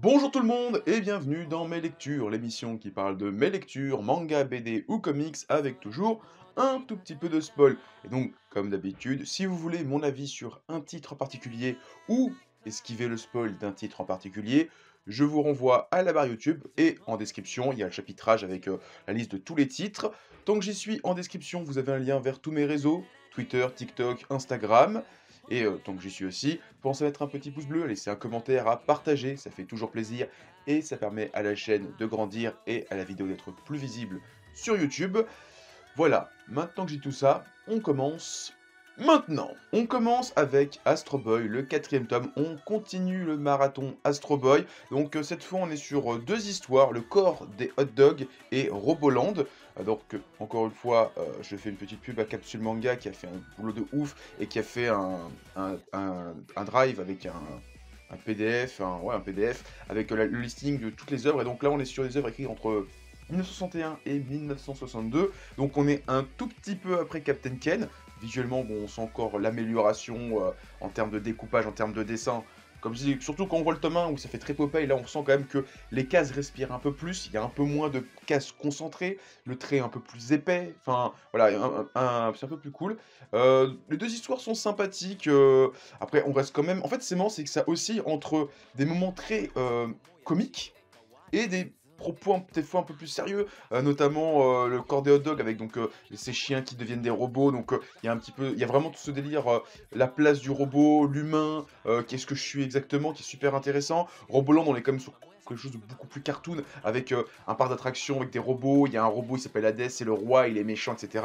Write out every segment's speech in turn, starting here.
Bonjour tout le monde et bienvenue dans Mes Lectures, l'émission qui parle de mes lectures, manga, BD ou comics avec toujours un tout petit peu de spoil. Et donc, comme d'habitude, si vous voulez mon avis sur un titre en particulier ou esquiver le spoil d'un titre en particulier, je vous renvoie à la barre YouTube et en description, il y a le chapitrage avec la liste de tous les titres. Tant que j'y suis, en description, vous avez un lien vers tous mes réseaux, Twitter, TikTok, Instagram. Et tant que j'y suis aussi, pensez à mettre un petit pouce bleu, à laisser un commentaire, à partager, ça fait toujours plaisir et ça permet à la chaîne de grandir et à la vidéo d'être plus visible sur YouTube. Voilà, maintenant que j'ai tout ça, on commence maintenant. On commence avec Astro Boy, le quatrième tome. On continue le marathon Astro Boy. Donc cette fois, on est sur deux histoires, le corps des hot dogs et Roboland. Donc encore une fois, je fais une petite pub à Capsule Manga qui a fait un boulot de ouf et qui a fait un drive avec un PDF, un PDF avec le listing de toutes les œuvres. Et donc là, on est sur des œuvres écrites entre 1961 et 1962. Donc on est un tout petit peu après Captain Ken. Visuellement, bon, on sent encore l'amélioration en termes de découpage, en termes de dessin. Comme je dis, surtout quand on voit le tome 1 où ça fait très Popeye, là on sent quand même que les cases respirent un peu plus, il y a un peu moins de cases concentrées, le trait est un peu plus épais, enfin voilà, c'est un peu plus cool. Les deux histoires sont sympathiques, après on reste quand même... En fait c'est marrant, c'est que ça oscille entre des moments très comiques et des propos des fois un peu plus sérieux, notamment le corps des hot dogs avec donc ces chiens qui deviennent des robots, donc il y a un petit peu, il y a vraiment tout ce délire, la place du robot, l'humain, qu'est-ce que je suis exactement, qui est super intéressant. Roboland, on est quand même sur quelque chose de beaucoup plus cartoon, avec un parc d'attractions avec des robots, il y a un robot, il s'appelle Hades, c'est le roi, il est méchant, etc.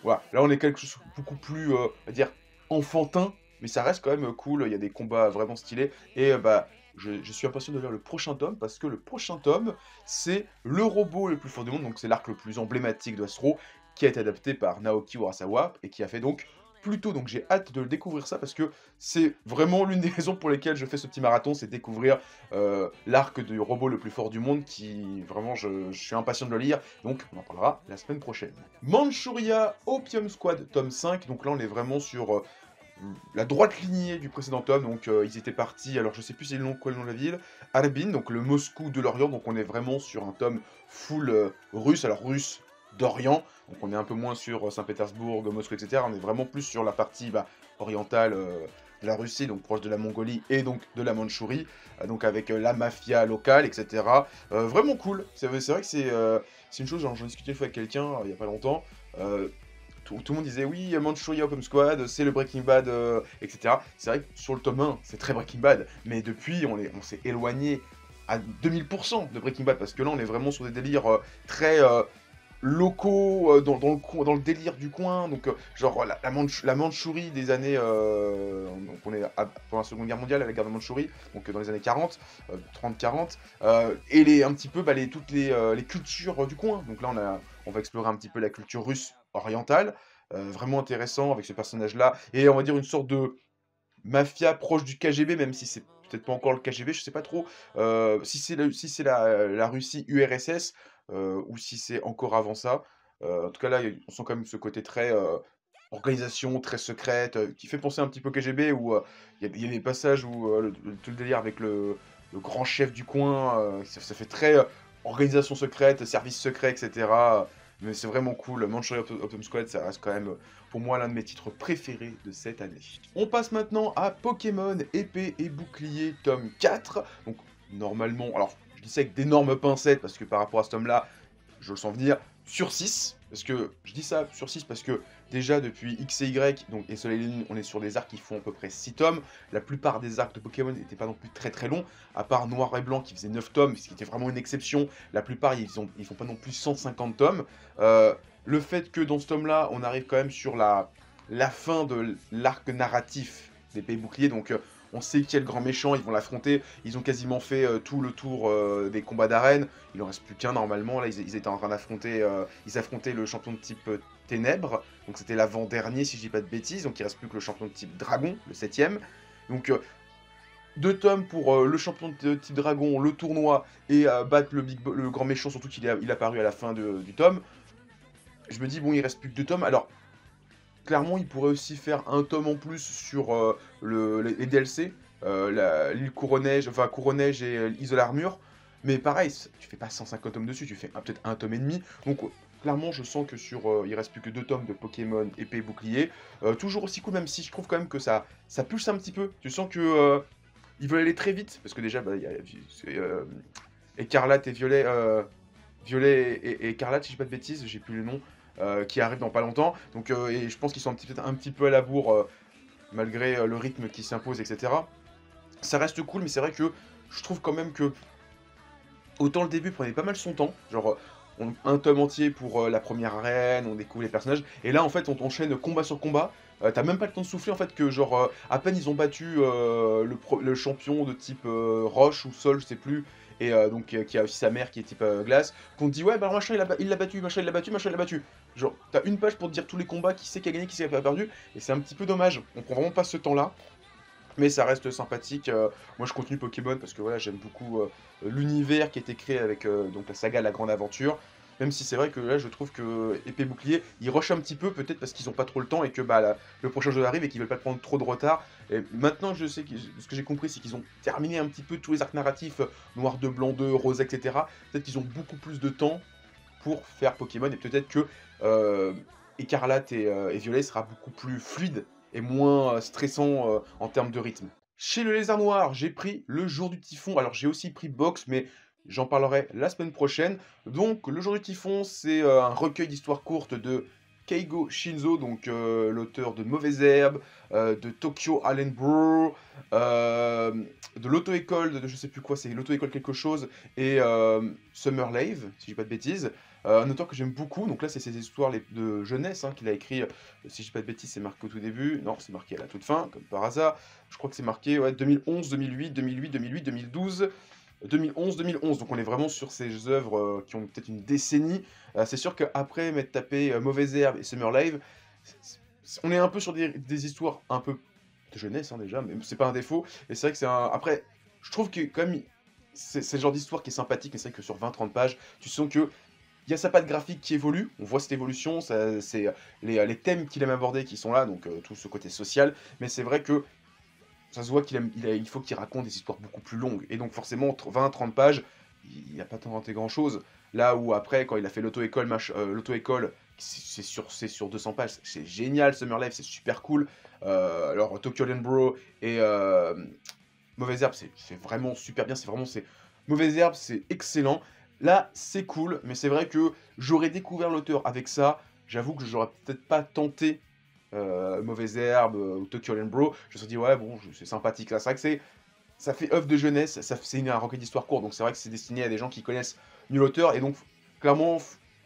Voilà, là on est quelque chose de beaucoup plus, on va dire, enfantin, mais ça reste quand même cool, il y a des combats vraiment stylés et bah, je suis impatient de lire le prochain tome parce que le prochain tome, c'est le robot le plus fort du monde, donc c'est l'arc le plus emblématique de Astro, qui a été adapté par Naoki Urasawa et qui a fait donc Pluto. Donc j'ai hâte de le découvrir ça parce que c'est vraiment l'une des raisons pour lesquelles je fais ce petit marathon, c'est découvrir l'arc du robot le plus fort du monde qui vraiment je suis impatient de le lire, donc on en parlera la semaine prochaine. Manchuria Opium Squad tome 5, donc là on est vraiment sur la droite lignée du précédent tome, donc ils étaient partis, alors je sais plus c'est le nom, quoi le nom de la ville, Harbin, donc le Moscou de l'Orient, donc on est vraiment sur un tome full russe, alors russe d'Orient, donc on est un peu moins sur Saint-Pétersbourg, Moscou, etc. On est vraiment plus sur la partie orientale de la Russie, donc proche de la Mongolie et donc de la Mandchourie, donc avec la mafia locale, etc. Vraiment cool, c'est vrai que c'est une chose, j'en discutais une fois avec quelqu'un il y a pas longtemps, tout le monde disait oui, Manchuria Open Squad, c'est le Breaking Bad, etc. C'est vrai que sur le tome 1, c'est très Breaking Bad, mais depuis, on s'est éloigné à 2000% de Breaking Bad, parce que là, on est vraiment sur des délires très locaux, dans le délire du coin, donc genre la Mandchourie des années... donc on est pendant la Seconde Guerre mondiale, à la guerre de Mandchourie, donc dans les années 40, 30-40, et un petit peu toutes les cultures du coin. Donc là, on va explorer un petit peu la culture russe orientale, vraiment intéressant avec ce personnage-là, et on va dire une sorte de mafia proche du KGB, même si c'est peut-être pas encore le KGB, je sais pas trop, si c'est la Russie URSS, ou si c'est encore avant ça. En tout cas là, on sent quand même ce côté très, organisation, très secrète, qui fait penser un petit peu au KGB où, il y a des passages où, tout le délire avec le grand chef du coin, ça fait très, organisation secrète, service secret et cetera, mais c'est vraiment cool. Manchuria Open Squad, ça reste quand même, pour moi, l'un de mes titres préférés de cette année. On passe maintenant à Pokémon Épée et Bouclier, tome 4. Donc, normalement, alors, je dis ça avec d'énormes pincettes, parce que par rapport à ce tome-là, je le sens venir, sur 6. Parce que, je dis ça sur 6 parce que, déjà, depuis X et Y, donc, et Soleil et Lune, on est sur des arcs qui font à peu près 6 tomes. La plupart des arcs de Pokémon n'étaient pas non plus très très longs, à part Noir et Blanc qui faisait 9 tomes, ce qui était vraiment une exception. La plupart, ils font pas non plus 150 tomes. Le fait que dans ce tome-là, on arrive quand même sur la fin de l'arc narratif des Pays Boucliers, donc on sait qui est le grand méchant, ils vont l'affronter, ils ont quasiment fait tout le tour des combats d'arène, il en reste plus qu'un normalement, là ils étaient en train d'affronter, ils affrontaient le champion de type Ténèbres, donc c'était l'avant-dernier si je dis pas de bêtises, donc il reste plus que le champion de type Dragon, le septième, donc 2 tomes pour le champion de type Dragon, le tournoi, et battre le grand méchant, surtout qu'il est apparu à la fin du tome. Je me dis, bon, il reste plus que 2 tomes. Alors, clairement, il pourrait aussi faire un tome en plus sur les DLC. l'île Couronneige, enfin Couronneige et Isole Armure. Mais pareil, tu fais pas 150 tomes dessus, tu fais peut-être un tome et demi. Donc clairement, je sens que il reste plus que 2 tomes de Pokémon épée et bouclier. Toujours aussi cool, même si je trouve quand même que ça pulse un petit peu. Tu sens que ils veulent aller très vite, parce que déjà, bah, il y a Écarlate et Violet, Violet et Écarlate, si je dis pas de bêtises, j'ai plus le nom, qui arrivent dans pas longtemps. Donc, et je pense qu'ils sont peut-être un petit peu à la bourre, malgré le rythme qui s'impose, etc. Ça reste cool, mais c'est vrai que je trouve quand même que autant le début prenait pas mal son temps, genre un tome entier pour la première arène, on découvre les personnages, et là en fait on enchaîne combat sur combat, t'as même pas le temps de souffler en fait que genre à peine ils ont battu le champion de type roche ou sol, je sais plus, et donc qui a aussi sa mère qui est type glace, qu'on te dit ouais bah machin il l'a battu, machin il l'a battu, machin il l'a battu. Genre t'as une page pour te dire tous les combats, qui c'est qui a gagné, qui c'est qui a perdu, et c'est un petit peu dommage, on prend vraiment pas ce temps là. Mais ça reste sympathique. Moi, je continue Pokémon parce que voilà, j'aime beaucoup l'univers qui a été créé avec donc la saga La Grande Aventure. Même si c'est vrai que là, je trouve que Épée Bouclier, ils rushent un petit peu, peut-être parce qu'ils n'ont pas trop le temps et que bah, le prochain jeu arrive et qu'ils veulent pas prendre trop de retard. Et maintenant, je sais que ce que j'ai compris, c'est qu'ils ont terminé un petit peu tous les arcs narratifs, Noir 2, Blanc 2, Rose, etc. Peut-être qu'ils ont beaucoup plus de temps pour faire Pokémon et peut-être que Écarlate et Violet sera beaucoup plus fluide et moins stressant en termes de rythme. Chez le Lézard Noir, j'ai pris Le Jour du Typhon. Alors j'ai aussi pris Box, mais j'en parlerai la semaine prochaine. Donc Le Jour du Typhon, c'est un recueil d'histoires courtes de Keigo Shinzo, donc l'auteur de Mauvaises Herbes, de Tokyo Allen Brew, de l'auto-école, de je sais plus quoi, c'est l'auto-école quelque chose, et Summer Lave, si je dis pas de bêtises. Un auteur que j'aime beaucoup, donc là c'est ses histoires de jeunesse qu'il a écrit, si je dis pas de bêtises c'est marqué au tout début, non c'est marqué à la toute fin, comme par hasard, je crois que c'est marqué ouais, 2011, 2008, 2008, 2008, 2012, 2011, 2011, donc on est vraiment sur ces œuvres qui ont peut-être une décennie. C'est sûr qu'après m'être tapé Mauvaise Herbe et Summer Live, on est un peu sur des histoires un peu de jeunesse déjà, mais c'est pas un défaut, et c'est vrai que c'est un... Après, je trouve que quand même, c'est le genre d'histoire qui est sympathique, mais c'est vrai que sur 20-30 pages, tu sens que il y a sa patte graphique qui évolue, on voit cette évolution, c'est les thèmes qu'il aime aborder qui sont là, donc tout ce côté social, mais c'est vrai que ça se voit il faut qu'il raconte des histoires beaucoup plus longues, et donc forcément, entre 20-30 pages, il n'a pas tenté grand-chose. Là où après, quand il a fait l'auto-école, c'est sur 200 pages, c'est génial, Summer Life, c'est super cool. Alors, Tokyo Bro et Mauvaise Herbe, c'est vraiment super bien, Mauvaise Herbe, c'est excellent. Là, c'est cool, mais c'est vrai que j'aurais découvert l'auteur avec ça. J'avoue que j'aurais peut-être pas tenté Mauvaise Herbe ou Tokyo Bro. Je me suis dit, ouais, bon, c'est sympathique là. C'est vrai que ça fait œuvre de jeunesse, c'est un recueil d'histoire court, donc c'est vrai que c'est destiné à des gens qui connaissent mieux l'auteur, et donc, clairement,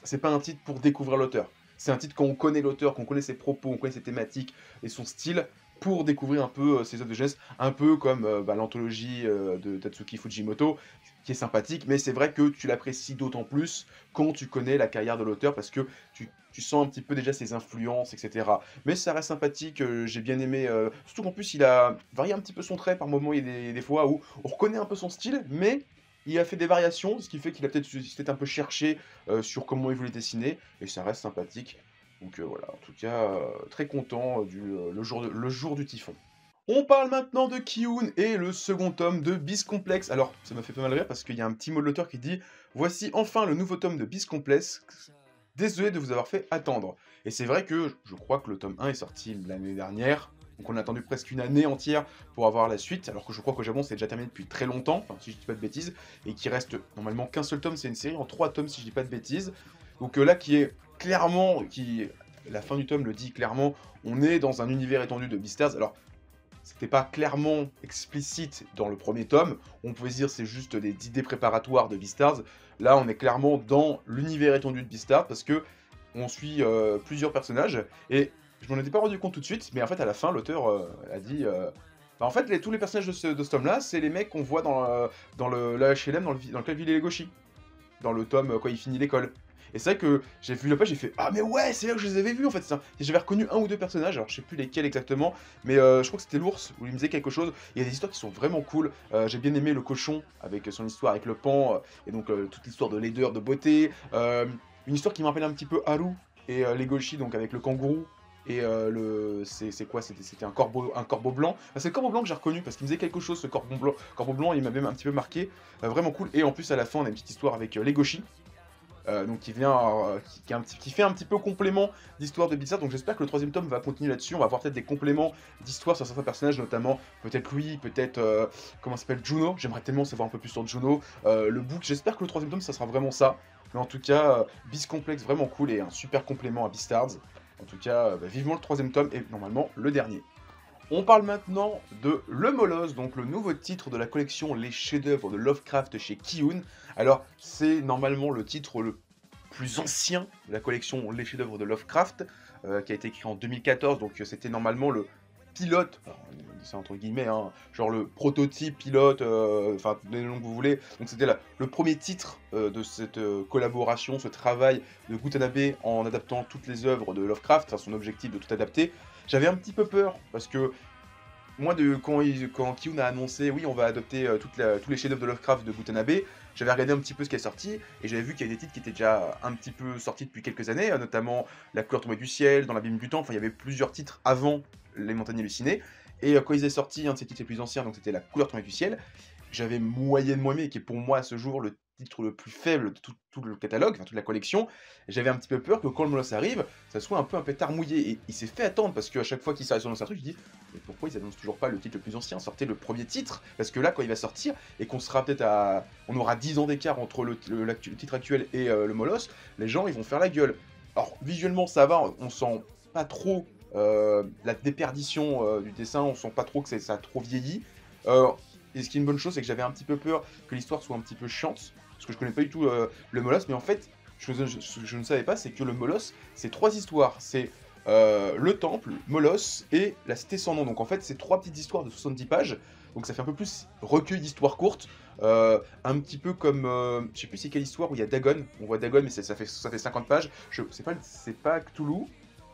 c'est pas un titre pour découvrir l'auteur. C'est un titre quand on connaît l'auteur, qu'on connaît ses propos, on connaît ses thématiques et son style, pour découvrir un peu ses œuvres de jeunesse, un peu comme l'anthologie de Tatsuki Fujimoto, qui est sympathique, mais c'est vrai que tu l'apprécies d'autant plus quand tu connais la carrière de l'auteur, parce que tu sens un petit peu déjà ses influences, etc. Mais ça reste sympathique, j'ai bien aimé, surtout qu'en plus il a varié un petit peu son trait, par moments il y a des fois où on reconnaît un peu son style, mais il a fait des variations, ce qui fait qu'il a peut-être un peu cherché sur comment il voulait dessiner, et ça reste sympathique. Donc voilà, en tout cas, très content le jour du typhon. On parle maintenant de Kiyun et le second tome de Beast Complex. Alors, ça m'a fait pas mal rire parce qu'il y a un petit mot de l'auteur qui dit « Voici enfin le nouveau tome de Beast Complex. Désolé de vous avoir fait attendre. » Et c'est vrai que je crois que le tome 1 est sorti l'année dernière. Donc on a attendu presque une année entière pour avoir la suite, alors que je crois qu'au Japon c'est déjà terminé depuis très longtemps, enfin si je dis pas de bêtises, et qu'il reste normalement qu'un seul tome, c'est une série en 3 tomes si je dis pas de bêtises. Donc là qui est clairement, la fin du tome le dit clairement, on est dans un univers étendu de Beastars. Alors c'était pas clairement explicite dans le premier tome, on pouvait se dire c'est juste des idées préparatoires de Beastars. Là on est clairement dans l'univers étendu de Beastars parce que on suit plusieurs personnages, et je m'en étais pas rendu compte tout de suite, mais en fait à la fin l'auteur a dit bah, en fait tous les personnages de ce tome là c'est les mecs qu'on voit dans le HLM dans lequel vit les Legoshi, dans le tome quand il finit l'école. Et c'est vrai que j'ai vu la page, j'ai fait ah mais ouais c'est là que je les avais vus en fait ça. Et j'avais reconnu un ou deux personnages, alors je sais plus lesquels exactement, mais je crois que c'était l'ours où il me disait quelque chose. Il y a des histoires qui sont vraiment cool. J'ai bien aimé le cochon avec son histoire avec le pan, et donc toute l'histoire de laideur, de beauté. Une histoire qui me rappelle un petit peu Haru et Legoshi, donc avec le kangourou et c'est quoi? C'était un corbeau blanc. Bah, c'est le corbeau blanc que j'ai reconnu parce qu'il me faisait quelque chose ce corbeau blanc, il m'avait un petit peu marqué, vraiment cool et en plus à la fin on a une petite histoire avec, Legoshi. Donc qui vient, qui fait un petit peu complément d'histoire de Blizzard, donc j'espère que le troisième tome va continuer là-dessus. On va avoir peut-être des compléments d'histoire sur certains personnages, notamment peut-être Louis, peut-être, comment s'appelle? Juno. J'aimerais tellement savoir un peu plus sur Juno. Le book, j'espère que le troisième tome, ça sera vraiment ça. Mais en tout cas, Beast Complex, vraiment cool et un super complément à Beastars. En tout cas, bah, vivement le troisième tome et normalement le dernier. On parle maintenant de Le Molosse, donc le nouveau titre de la collection Les Chefs-d'œuvre de Lovecraft chez Kiun. Alors, c'est normalement le titre le plus ancien de la collection Les Chefs-d'œuvre de Lovecraft, qui a été écrit en 2014, donc c'était normalement le pilote, alors, c'est entre guillemets, hein, genre le prototype pilote, enfin, les noms que vous voulez. Donc c'était le premier titre de cette collaboration, ce travail de Gutanabe en adaptant toutes les œuvres de Lovecraft, enfin son objectif de tout adapter. J'avais un petit peu peur, parce que moi, quand Kiun a annoncé, oui, on va adopter tous les chefs-d'œuvre de Lovecraft de Gutanabe, j'avais regardé un petit peu ce qui est sorti, et j'avais vu qu'il y avait des titres qui étaient déjà un petit peu sortis depuis quelques années, notamment La couleur tombée du ciel, Dans l'abîme du temps, enfin, il y avait plusieurs titres avant Les montagnes hallucinées, et quand ils avaient sorti un de ces titres les plus anciens, donc c'était La couleur tombée du ciel, j'avais moyennement aimé, qui est pour moi à ce jour le titre le plus faible de tout le catalogue, enfin toute la collection. J'avais un petit peu peur que quand le Molosse arrive, ça soit un peu un pétard mouillé. Et il s'est fait attendre parce qu'à chaque fois qu'il s'annonce un truc, je dis mais pourquoi ils annoncent toujours pas le titre le plus ancien? Sortez le premier titre, parce que là, quand il va sortir, et qu'on sera peut-être à. On aura 10 ans d'écart entre le titre actuel et le Molosse, les gens ils vont faire la gueule. Alors visuellement ça va, on sent pas trop la déperdition du dessin, on sent pas trop que ça a trop vieilli. Et ce qui est une bonne chose, c'est que j'avais un petit peu peur que l'histoire soit un petit peu chiante, parce que je connais pas du tout le Molosse, mais en fait, ce que je ne savais pas, c'est que le Molosse, c'est 3 histoires. C'est le temple, Molosse et la cité sans nom. Donc en fait, c'est 3 petites histoires de 70 pages, donc ça fait un peu plus recueil d'histoires courtes, un petit peu comme, je sais plus c'est quelle histoire où il y a Dagon, on voit Dagon, mais ça fait 50 pages, c'est pas Cthulhu,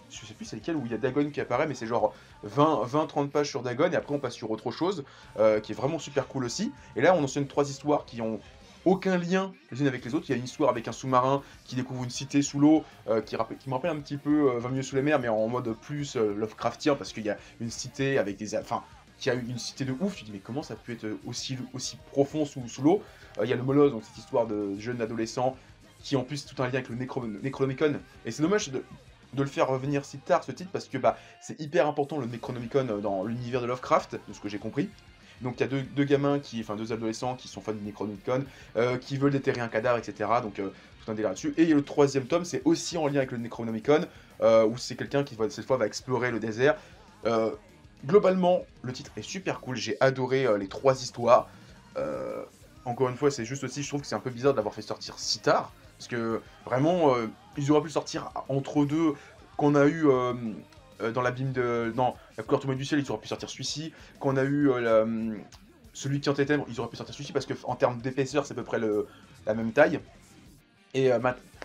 je sais plus c'est lequel où il y a Dagon qui apparaît, mais c'est genre 20-30 pages sur Dagon, et après on passe sur autre chose, qui est vraiment super cool aussi. Et là, on enchaîne 3 histoires qui ont aucun lien les unes avec les autres. Il y a une histoire avec un sous-marin qui découvre une cité sous l'eau, qui me rappelle un petit peu 20 milieux sous les mers, mais en mode plus Lovecraftien, parce qu'il y a une cité avec des... Enfin, qui a une cité de ouf, tu te dis mais comment ça peut être aussi profond sous l'eau. Il y a le Molosse, donc cette histoire de jeune adolescent, qui en plus tout un lien avec le Necronomicon. Et c'est dommage de le faire revenir si tard ce titre, parce que bah, c'est hyper important le Necronomicon dans l'univers de Lovecraft, de ce que j'ai compris. Donc il y a deux gamins, enfin 2 adolescents qui sont fans du Necronomicon, qui veulent déterrer un cadavre, etc. Donc tout un délire là-dessus. Et le troisième tome, c'est aussi en lien avec le Necronomicon, où c'est quelqu'un qui cette fois va explorer le désert. Globalement, le titre est super cool, j'ai adoré les 3 histoires. Encore une fois, c'est juste aussi, je trouve que c'est un peu bizarre d'avoir fait sortir si tard, parce que vraiment, ils auraient pu sortir entre deux, qu'on a eu dans l'abîme de... Non, la couleur tombée du ciel, ils auraient pu sortir celui-ci. Qu'on a eu celui qui hantait ténèbres, ils auraient pu sortir celui-ci, parce qu'en termes d'épaisseur, c'est à peu près la même taille. Et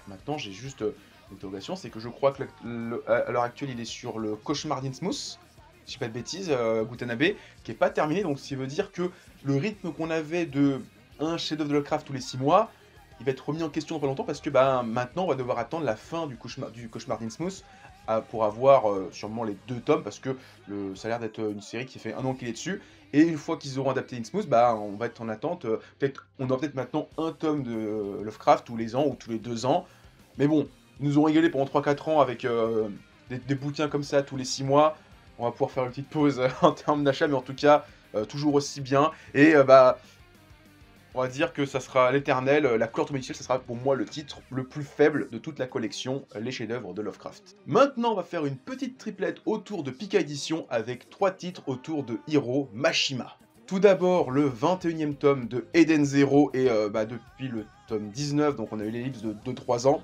maintenant, j'ai juste une interrogation, c'est que je crois que à l'heure actuelle, il est sur le Cauchemar d'Innsmouth, si je dis pas de bêtises, Gutanabe, qui est pas terminé, donc ce qui veut dire que le rythme qu'on avait de un chef-d'œuvre de Lovecraft tous les 6 mois, il va être remis en question dans pas longtemps, parce que bah, maintenant, on va devoir attendre la fin du Cauchemar d'Innsmouth pour avoir sûrement les 2 tomes, parce que ça a l'air d'être une série qui fait 1 an qu'il est dessus. Et une fois qu'ils auront adapté Innsmouth, bah, on va être en attente. On aura peut-être maintenant un tome de Lovecraft tous les ans ou tous les 2 ans. Mais bon, ils nous ont régalé pendant 3-4 ans avec des bouquins comme ça tous les 6 mois. On va pouvoir faire une petite pause en termes d'achat, mais en tout cas, toujours aussi bien. Et bah, on va dire que ça sera l'éternel, la couleur tombée du ciel, ça sera pour moi le titre le plus faible de toute la collection, les chefs-d'œuvre de Lovecraft. Maintenant, on va faire une petite triplette autour de Pika Edition avec 3 titres autour de Hiro Mashima. Tout d'abord, le 21e tome de Eden Zero, et bah, depuis le tome 19, donc on a eu l'ellipse de 2-3 ans.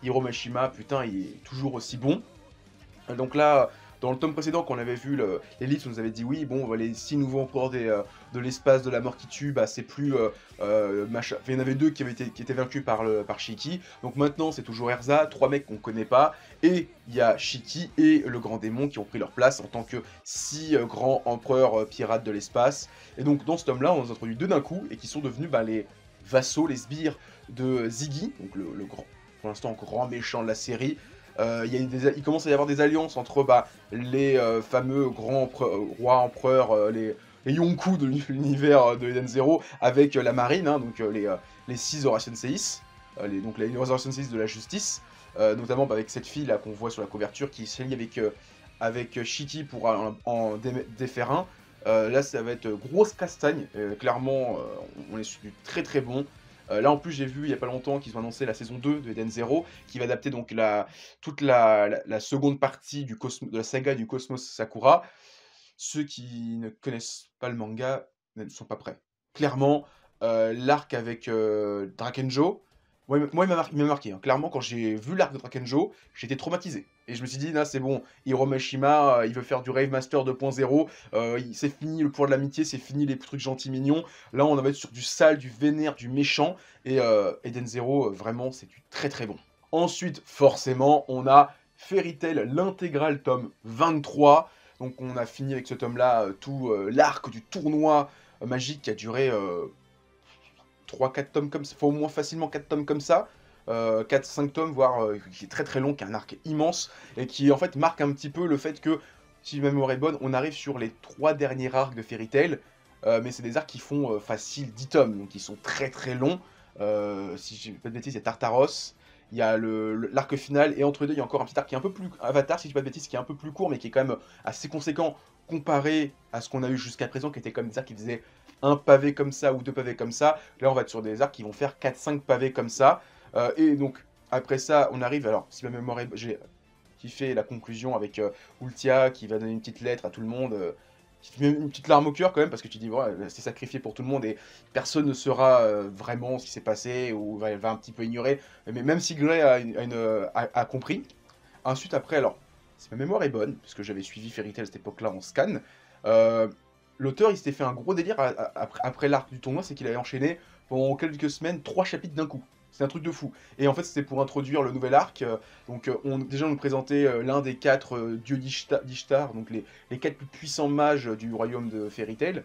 Hiro Mashima, putain, il est toujours aussi bon. Donc là, dans le tome précédent, quand on avait vu l'ellipse, on nous avait dit oui, bon, les 6 nouveaux empereurs de l'espace de la mort qui tue, bah c'est plus machin. Enfin, il y en avait 2 qui étaient vaincus par Shiki. Donc maintenant, c'est toujours Erza, 3 mecs qu'on connaît pas, et il y a Shiki et le grand démon qui ont pris leur place en tant que 6 grands empereurs pirates de l'espace. Et donc dans ce tome-là, on nous introduit 2 d'un coup, et qui sont devenus bah, les vassaux, les sbires de Ziggy, donc le grand, pour l'instant grand méchant de la série. Il commence à y avoir des alliances entre bah, les fameux grands rois empereurs, les Yonkou de l'univers de Eden Zero, avec la marine, hein, donc les 6 Horation Seis, donc les Horation Seis de la justice, notamment bah, avec cette fille là qu'on voit sur la couverture qui se lie avec Shiki pour en défaire un. Là, ça va être grosse castagne. Clairement, on est sur du très très bon. Là, en plus, j'ai vu il y a pas longtemps qu'ils ont annoncé la saison 2 de Eden Zero, qui va adapter donc toute la seconde partie de la saga du Cosmos Sakura. Ceux qui ne connaissent pas le manga ne sont pas prêts. Clairement, l'arc avec Drakenjo, il m'a marqué, hein. Clairement, quand j'ai vu l'arc de Drakenjo, j'étais traumatisé. Et je me suis dit, là, c'est bon, Hiro Mashima, il veut faire du Rave Master 2.0, c'est fini le pouvoir de l'amitié, c'est fini les trucs gentils mignons. Là, on va être sur du sale, du vénère, du méchant. Et Eden Zero, vraiment, c'est du très très bon. Ensuite, forcément, on a Fairy Tail, l'intégrale tome 23. Donc on a fini avec ce tome-là, tout l'arc du tournoi magique qui a duré 3-4 tomes comme ça, enfin au moins facilement 4 tomes comme ça, 4-5 tomes, voire qui est très très long, qui est un arc immense, et qui en fait marque un petit peu le fait que, si ma mémoire est bonne, on arrive sur les 3 derniers arcs de Fairy Tail, mais c'est des arcs qui font facile 10 tomes, donc ils sont très très longs. Si je dis pas de bêtises, il y a Tartaros, il y a l'arc final, et entre deux, il y a encore un petit arc qui est un peu plus Avatar, si je dis pas de bêtises, qui est un peu plus court, mais qui est quand même assez conséquent comparé à ce qu'on a eu jusqu'à présent, qui était comme des arcs qui faisaient un pavé comme ça ou deux pavés comme ça. Là, on va être sur des arcs qui vont faire 4-5 pavés comme ça. Et donc, après ça, on arrive, alors, si ma mémoire est... J'ai kiffé la conclusion avec Ultia, qui va donner une petite lettre à tout le monde, qui te met une petite larme au cœur quand même, parce que tu dis, ouais, elle s'est sacrifiée pour tout le monde, et personne ne saura vraiment ce qui s'est passé, ou elle va un petit peu ignorer. Mais même si Grey a compris. Ensuite, après, alors, si ma mémoire est bonne, parce que j'avais suivi Fairy Tail à cette époque-là en scan, euh, l'auteur, il s'était fait un gros délire après l'arc du tournoi, c'est qu'il avait enchaîné pendant quelques semaines 3 chapitres d'un coup. C'est un truc de fou. Et en fait, c'était pour introduire le nouvel arc. Donc, déjà, on nous présentait l'un des 4 dieux d'Ishtar, donc les 4 plus puissants mages du royaume de Fairy Tail,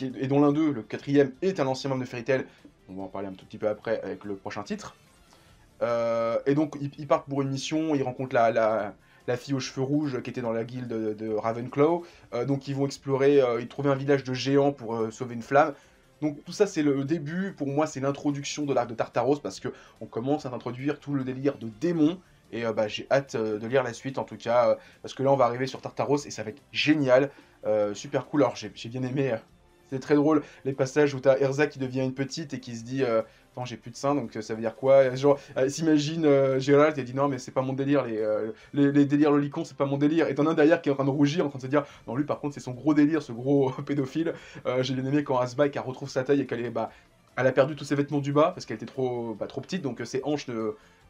et dont l'un d'eux, le quatrième, est un ancien membre de Fairy Tail. On va en parler un tout petit peu après avec le prochain titre. Et donc, ils partent pour une mission, ils rencontrent la fille aux cheveux rouges qui était dans la guilde de Ravenclaw. Donc, ils vont explorer, ils trouvent un village de géants pour sauver une flamme. Donc, tout ça, c'est le début. Pour moi, c'est l'introduction de l'arc de Tartaros, parce que on commence à introduire tout le délire de démons. Et bah, j'ai hâte de lire la suite, en tout cas, parce que là, on va arriver sur Tartaros et ça va être génial. Super cool. Alors, j'ai bien aimé. C'est très drôle, les passages où t'as Erza qui devient une petite et qui se dit attends, j'ai plus de seins, donc ça veut dire quoi? Genre, s'imagine Gérald qui dit non, mais c'est pas mon délire, les délires lolicons, c'est pas mon délire. Et t'en as un derrière qui est en train de rougir, en train de se dire non, lui par contre, c'est son gros délire, ce gros pédophile. J'ai bien aimé quand Asbike retrouve sa taille et qu'elle est, bah, elle a perdu tous ses vêtements du bas parce qu'elle était trop petite, donc ses hanches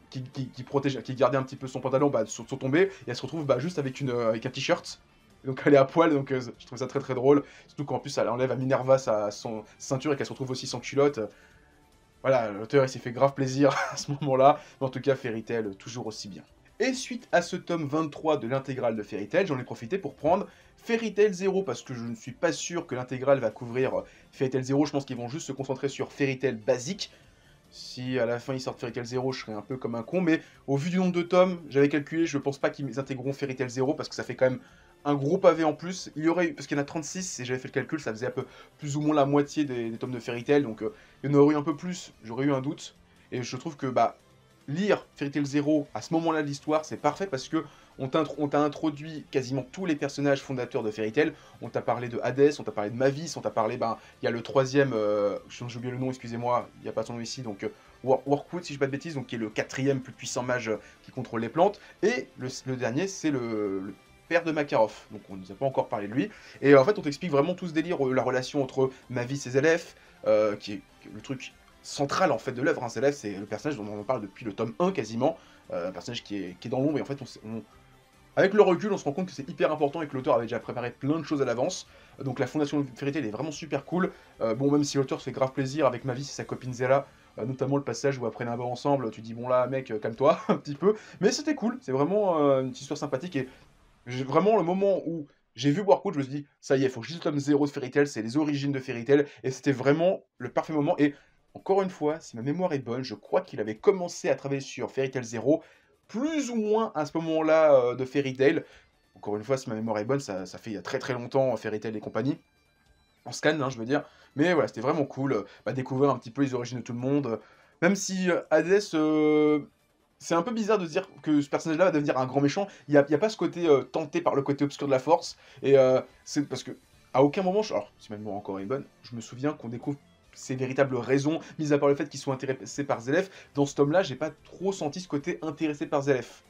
qui protégeaient, qui gardaient un petit peu son pantalon bah, sont tombées, et elle se retrouve bah, juste avec un t-shirt. Donc elle est à poil, donc je trouve ça très très drôle. Surtout qu'en plus elle enlève à Minerva son ceinture et qu'elle se retrouve aussi sans culotte. Voilà, l'auteur il s'est fait grave plaisir à ce moment-là. Mais en tout cas, Fairy Tail, toujours aussi bien. Et suite à ce tome 23 de l'intégrale de Fairy Tail, j'en ai profité pour prendre Fairy Tail 0, parce que je ne suis pas sûr que l'intégrale va couvrir Fairy Tail 0. Je pense qu'ils vont juste se concentrer sur Fairy Tail basique. Si à la fin ils sortent Fairy Tail 0, je serais un peu comme un con, mais au vu du nombre de tomes, j'avais calculé, je pense pas qu'ils intégreront Fairy Tail 0, parce que ça fait quand même un gros pavé en plus. Il y aurait, parce qu'il y en a 36, et j'avais fait le calcul, ça faisait un peu plus ou moins la moitié des tomes de Fairy Tail, donc il y en aurait eu un peu plus, j'aurais eu un doute. Et je trouve que bah, lire Fairy Tail 0 à ce moment-là de l'histoire, c'est parfait, parce que on t'a introduit quasiment tous les personnages fondateurs de Fairy Tail. On t'a parlé de Hades, on t'a parlé de Mavis, on t'a parlé, ben, il y a le troisième, j'ai oublié le nom, excusez-moi, il n'y a pas son nom ici, donc Warkwood, si je dis pas de bêtises, donc qui est le quatrième plus puissant mage qui contrôle les plantes. Et le dernier, c'est le père de Makarov, donc on ne nous a pas encore parlé de lui. Et en fait, on t'explique vraiment tout ce délire, la relation entre Mavis et Zelef, qui est le truc central en fait de l'œuvre. Hein. Zelef, c'est le personnage dont on en parle depuis le tome 1 quasiment, un personnage qui est dans l'ombre, et en fait, avec le recul, on se rend compte que c'est hyper important et que l'auteur avait déjà préparé plein de choses à l'avance. Donc la fondation de Fairy Tail est vraiment super cool. Bon, même si l'auteur se fait grave plaisir avec Mavis et sa copine Zella, notamment le passage où après un bain ensemble, tu dis bon là mec, calme-toi un petit peu. Mais c'était cool, c'est vraiment une histoire sympathique, et vraiment le moment où j'ai vu Warcode, je me suis dit ça y est, il faut que je lise le tome 0 de Fairy Tail, c'est les origines de Fairy Tail, et c'était vraiment le parfait moment. Et encore une fois, si ma mémoire est bonne, je crois qu'il avait commencé à travailler sur Fairy Tail 0 plus ou moins à ce moment-là, de Fairy Tail. Encore une fois, si ma mémoire est bonne, ça fait il y a très, très longtemps, Fairy Tail et compagnie. En scan, hein, je veux dire. Mais voilà, c'était vraiment cool, bah, découvrir un petit peu les origines de tout le monde, même si, Hadès, c'est un peu bizarre de se dire que ce personnage-là va devenir un grand méchant. Il y a pas ce côté, tenté par le côté obscur de la force et c'est parce que à aucun moment alors si ma mémoire encore est bonne, je me souviens qu'on découvre ses véritables raisons, mis à part le fait qu'ils soient intéressés par Zelef. Dans ce tome-là, j'ai pas trop senti ce côté intéressé par Zelef.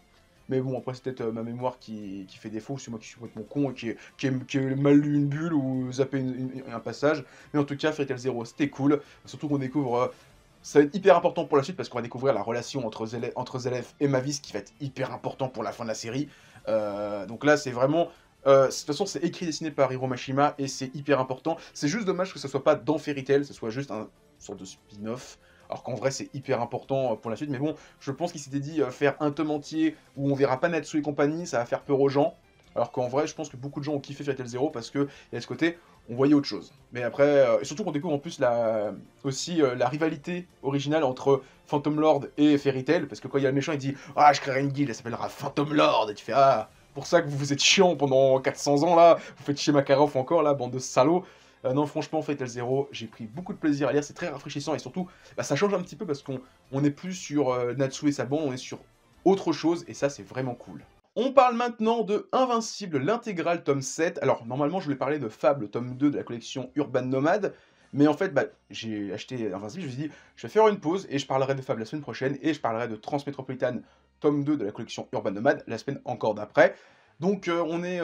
Mais bon, après, c'est peut-être ma mémoire qui fait défaut, ou c'est moi qui suis complètement con et qui ai mal lu une bulle ou zappé un passage. Mais en tout cas, Fairy Tail Zero, c'était cool. Surtout qu'on découvre. Ça va être hyper important pour la suite parce qu'on va découvrir la relation entre Zelef et Mavis qui va être hyper important pour la fin de la série. Donc là, c'est vraiment. De toute façon, c'est écrit et dessiné par Hiro Mashima et c'est hyper important. C'est juste dommage que ce soit pas dans Fairy Tail, ce soit juste un sorte de spin-off. Alors qu'en vrai, c'est hyper important pour la suite. Mais bon, je pense qu'il s'était dit faire un tome entier où on verra pas Natsu et compagnie, ça va faire peur aux gens. Alors qu'en vrai, je pense que beaucoup de gens ont kiffé Fairy Tail Zero parce qu'il y a ce côté, on voyait autre chose. Mais après, et surtout qu'on découvre en plus aussi la rivalité originale entre Phantom Lord et Fairy Tail. Parce que quand il y a le méchant, il dit ah, je créerai une guilde, elle s'appellera Phantom Lord. Et tu fais ah, pour ça que vous êtes chiant pendant 400 ans là, vous faites chier Makarov encore là, bande de salauds. Non, franchement, Fairy Tail Zero, j'ai pris beaucoup de plaisir à lire, c'est très rafraîchissant et surtout, bah, ça change un petit peu parce qu'on est plus sur Natsu et sa bande, on est sur autre chose et ça, c'est vraiment cool. On parle maintenant de Invincible, l'intégrale tome 7. Alors, normalement, je voulais parler de Fable, tome 2 de la collection Urban Nomade, mais en fait, bah, j'ai acheté Invincible, je me suis dit, je vais faire une pause et je parlerai de Fable la semaine prochaine et je parlerai de Transmétropolitane, tome 2 de la collection Urban Nomade, la semaine encore d'après. Donc, on est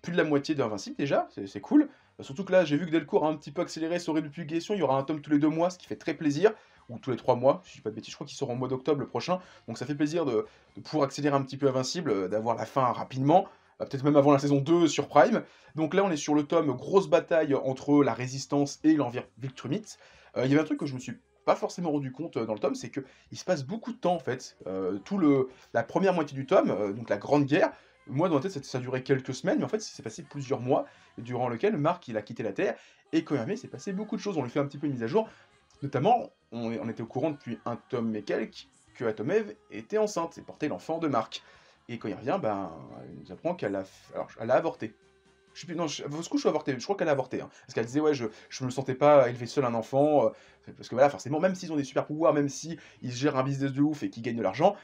plus de la moitié d'Invincible déjà, c'est cool. Surtout que là, j'ai vu que Delcourt a un petit peu accéléré son rythme de publication. Il y aura un tome tous les 2 mois, ce qui fait très plaisir. Ou tous les 3 mois, si je dis pas de bêtises. Je crois qu'il sort en mois d'octobre le prochain. Donc ça fait plaisir de pouvoir accélérer un petit peu Invincible, d'avoir la fin rapidement. Peut-être même avant la saison 2 sur Prime. Donc là, on est sur le tome grosse bataille entre la Résistance et l'Envers Viltrumite. Il y avait un truc que je me suis pas forcément rendu compte dans le tome, c'est qu'il se passe beaucoup de temps en fait. La première moitié du tome, donc la Grande Guerre, moi dans ma tête ça durait quelques semaines, mais en fait c'est passé plusieurs mois durant lequel Marc il a quitté la Terre, et quand il revient, il s'est passé beaucoup de choses. On lui fait un petit peu une mise à jour. Notamment, on était au courant depuis un tome et quelques que Atomev était enceinte et portait l'enfant de Marc. Et quand il revient, ben, il nous apprend elle a avorté. Je sais plus, non, au secours, je suis avorté, je crois qu'elle a avorté. Hein. Parce qu'elle disait, ouais, je me sentais pas élever seul un enfant. Parce que voilà, forcément, même s'ils ont des super pouvoirs, même s'ils gèrent un business de ouf et qu'ils gagnent de l'argent,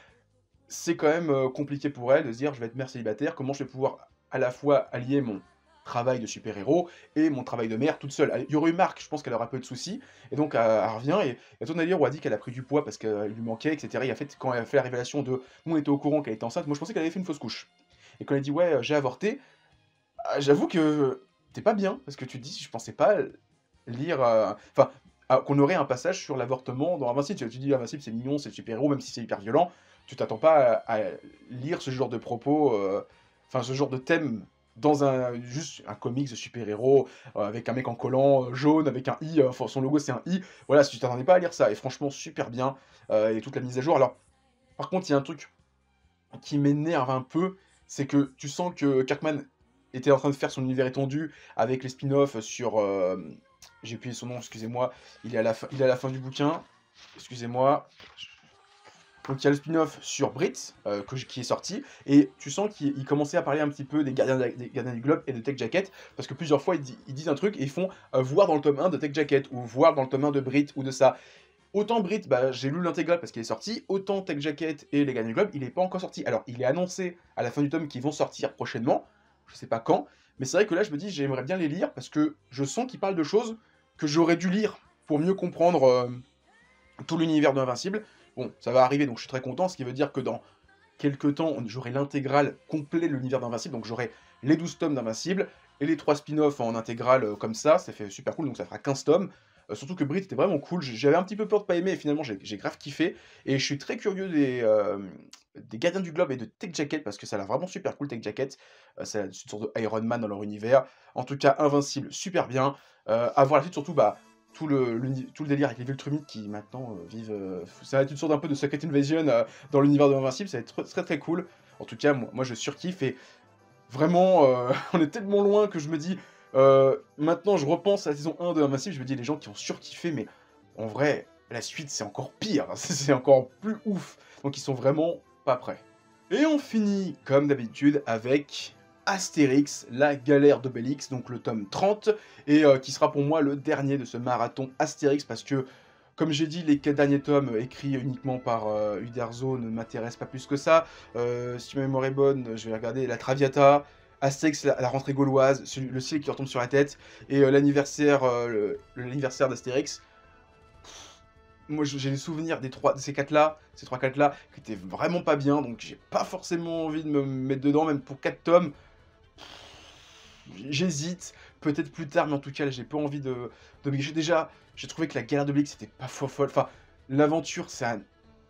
c'est quand même compliqué pour elle de se dire je vais être mère célibataire, comment je vais pouvoir à la fois allier mon travail de super-héros et mon travail de mère toute seule. Il y aurait eu Marc, je pense qu'elle aurait peu de soucis, et donc elle revient, et il y a ton allié, on a dit qu'elle a pris du poids parce qu'il lui manquait, etc. Et en fait, quand elle a fait la révélation de nous on était au courant qu'elle était enceinte, moi je pensais qu'elle avait fait une fausse couche. Et quand elle dit ouais, j'ai avorté, j'avoue que t'es pas bien, parce que tu te dis, je pensais pas lire. Enfin, qu'on aurait un passage sur l'avortement dans Invincible. Tu dis Invincible, c'est mignon, c'est le super-héros, même si c'est hyper violent. Tu t'attends pas à lire ce genre de propos, enfin, ce genre de thème dans juste un comics de super-héros avec un mec en collant jaune, avec un i, enfin, son logo c'est un i. Voilà, si tu t'attendais pas à lire ça, et franchement, super bien. Et toute la mise à jour. Alors, par contre, il y a un truc qui m'énerve un peu, c'est que tu sens que Kirkman était en train de faire son univers étendu avec les spin-offs sur. J'ai oublié son nom, excusez-moi. Il est à la fin du bouquin. Excusez-moi. Donc il y a le spin-off sur Brit qui est sorti, et tu sens qu'il commençait à parler un petit peu des gardiens du Globe et de Tech Jacket, parce que plusieurs fois ils disent un truc et ils font voir dans le tome 1 de Tech Jacket, ou voir dans le tome 1 de Brit, ou de ça. Autant Brit, bah, j'ai lu l'intégrale parce qu'il est sorti, autant Tech Jacket et les Gardiens du Globe, il n'est pas encore sorti. Alors, il est annoncé à la fin du tome qu'ils vont sortir prochainement, je sais pas quand, mais c'est vrai que là, je me dis, j'aimerais bien les lire parce que je sens qu'ils parlent de choses que j'aurais dû lire pour mieux comprendre tout l'univers de Invincible. Bon, ça va arriver, donc je suis très content, ce qui veut dire que dans quelques temps, j'aurai l'intégrale complète de l'univers d'Invincible, donc j'aurai les 12 tomes d'Invincible, et les 3 spin-offs en intégrale comme ça fait super cool, donc ça fera 15 tomes. Surtout que Brit était vraiment cool, j'avais un petit peu peur de pas aimer, et finalement j'ai grave kiffé, et je suis très curieux des Gardiens du Globe et de Tech Jacket, parce que ça a l'air vraiment super cool, Tech Jacket, c'est une sorte de Iron Man dans leur univers. En tout cas, Invincible, super bien, à voir la suite, surtout bah, tout le délire avec les Viltrumites qui maintenant vivent. Ça va être une sorte un peu de Secret Invasion dans l'univers de l'Invincible, ça va être très très cool. En tout cas, moi je surkiffe, et vraiment, on est tellement loin que je me dis. Maintenant, je repense à la saison 1 de Invincible, je me dis les gens qui ont surkiffé, mais en vrai, la suite c'est encore pire, c'est encore plus ouf. Donc ils sont vraiment pas prêts. Et on finit, comme d'habitude, avec Astérix, la galère d'Obélix, donc le tome 30, et qui sera pour moi le dernier de ce marathon Astérix, parce que, comme j'ai dit, les 4 derniers tomes écrits uniquement par Uderzo ne m'intéressent pas plus que ça. Si ma mémoire est bonne, je vais regarder la Traviata, Astérix, la rentrée gauloise, le ciel qui retombe sur la tête, et l'anniversaire d'Astérix. Moi, j'ai des souvenirs de ces 4-là, ces 3-4-là, qui étaient vraiment pas bien, donc j'ai pas forcément envie de me mettre dedans, même pour 4 tomes. J'hésite, peut-être plus tard, mais en tout cas, là, j'ai pas envie de m'y déjà, j'ai trouvé que la galère d'Obélix, c'était pas folle. Enfin, l'aventure, c'est un...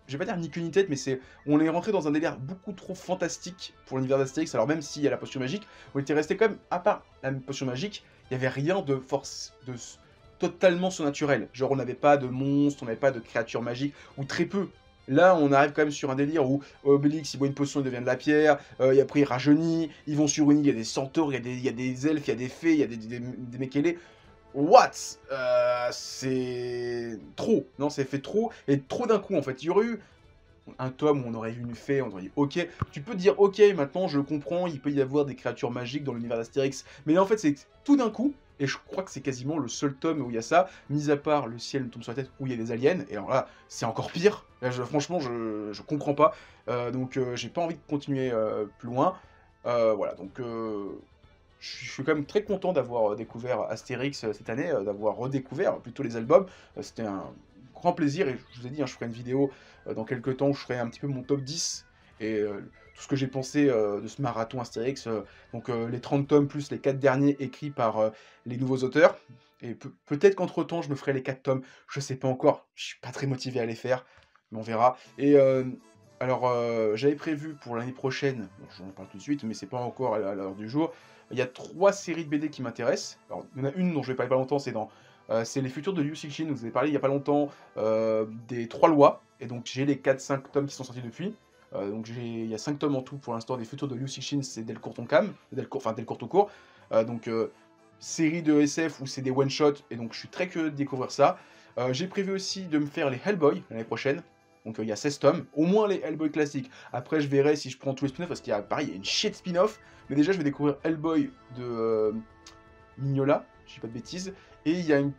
Je vais pas dire ni queue ni tête, mais c'est... On est rentré dans un délire beaucoup trop fantastique pour l'univers d'Astérix, alors même s'il y a la potion magique, on était resté quand même, à part la potion magique, il y avait rien de force, totalement surnaturel. Genre, on n'avait pas de monstres, on n'avait pas de créatures magiques, ou très peu. Là, on arrive quand même sur un délire où Obélix, il boit une potion, il devient de la pierre, et après il rajeunit, ils vont sur une île, il y a des centaures, il y a des elfes, il y a des fées, il y a des Mekele. What? C'est trop. Non, c'est fait trop, et trop d'un coup, en fait. Il y aurait eu un tome où on aurait vu une fée, on aurait dit ok, tu peux dire ok, maintenant je comprends, il peut y avoir des créatures magiques dans l'univers d'Astérix, mais là en fait c'est tout d'un coup, et je crois que c'est quasiment le seul tome où il y a ça, mis à part le ciel nous tombe sur la tête où il y a des aliens, et alors là c'est encore pire, là, franchement je comprends pas, donc j'ai pas envie de continuer plus loin, voilà, donc je suis quand même très content d'avoir découvert Astérix cette année, d'avoir redécouvert plutôt les albums. C'était un grand plaisir et je vous ai dit, hein, je ferai une vidéo dans quelques temps où je ferai un petit peu mon top 10 et tout ce que j'ai pensé de ce marathon Astérix. Donc les 30 tomes plus les 4 derniers écrits par les nouveaux auteurs. Et peut-être qu'entre-temps, je me ferai les 4 tomes. Je sais pas encore, je suis pas très motivé à les faire, mais on verra. Et alors, j'avais prévu pour l'année prochaine, bon, j'en parle tout de suite, mais c'est pas encore à l'heure du jour, il y a 3 séries de BD qui m'intéressent. Alors, il y en a une dont je vais parler pas longtemps, c'est Les Futurs de Liu Cixin, vous avez parlé il y a pas longtemps, des 3 lois, et donc j'ai les 4-5 tomes qui sont sortis depuis. Donc il y a 5 tomes en tout pour l'instant des Futurs de Liu Cixin, c'est Delcourt Tonkam, Delcourt tout court. Donc série de SF où c'est des one-shots, et donc je suis très curieux de découvrir ça. J'ai prévu aussi de me faire les Hellboy l'année prochaine. Donc il y a 16 tomes, au moins les Hellboy classiques. Après je verrai si je prends tous les spin-offs, parce qu'il y a pareil, il y a une shit de spin-off. Mais déjà je vais découvrir Hellboy de Mignola, je dis pas de bêtises. Et il y a une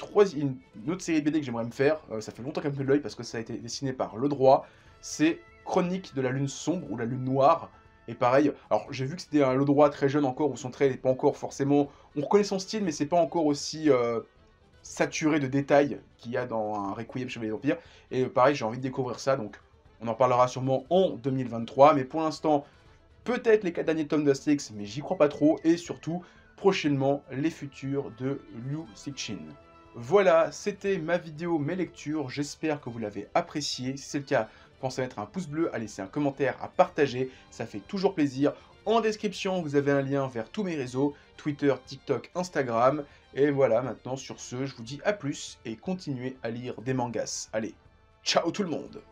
autre série de BD que j'aimerais me faire, ça fait longtemps qu'elle me fait de l'œil parce que ça a été dessiné par Le Droit. C'est Chronique de la Lune Sombre ou la Lune Noire. Et pareil, alors j'ai vu que c'était un Le Droit très jeune encore, où son trait n'est pas encore forcément... On reconnaît son style, mais c'est pas encore aussi saturé de détails qu'il y a dans un Requiem Chevalier d'Empire. Et pareil, j'ai envie de découvrir ça, donc on en parlera sûrement en 2023. Mais pour l'instant, peut-être les 4 derniers tomes d'Astérix, mais j'y crois pas trop. Et surtout, prochainement, les futurs de Liu Cixin. Voilà, c'était ma vidéo, mes lectures. J'espère que vous l'avez apprécié. Si c'est le cas, pensez à mettre un pouce bleu, à laisser un commentaire, à partager. Ça fait toujours plaisir. En description, vous avez un lien vers tous mes réseaux, Twitter, TikTok, Instagram. Et voilà, maintenant, sur ce, je vous dis à plus et continuez à lire des mangas. Allez, ciao tout le monde!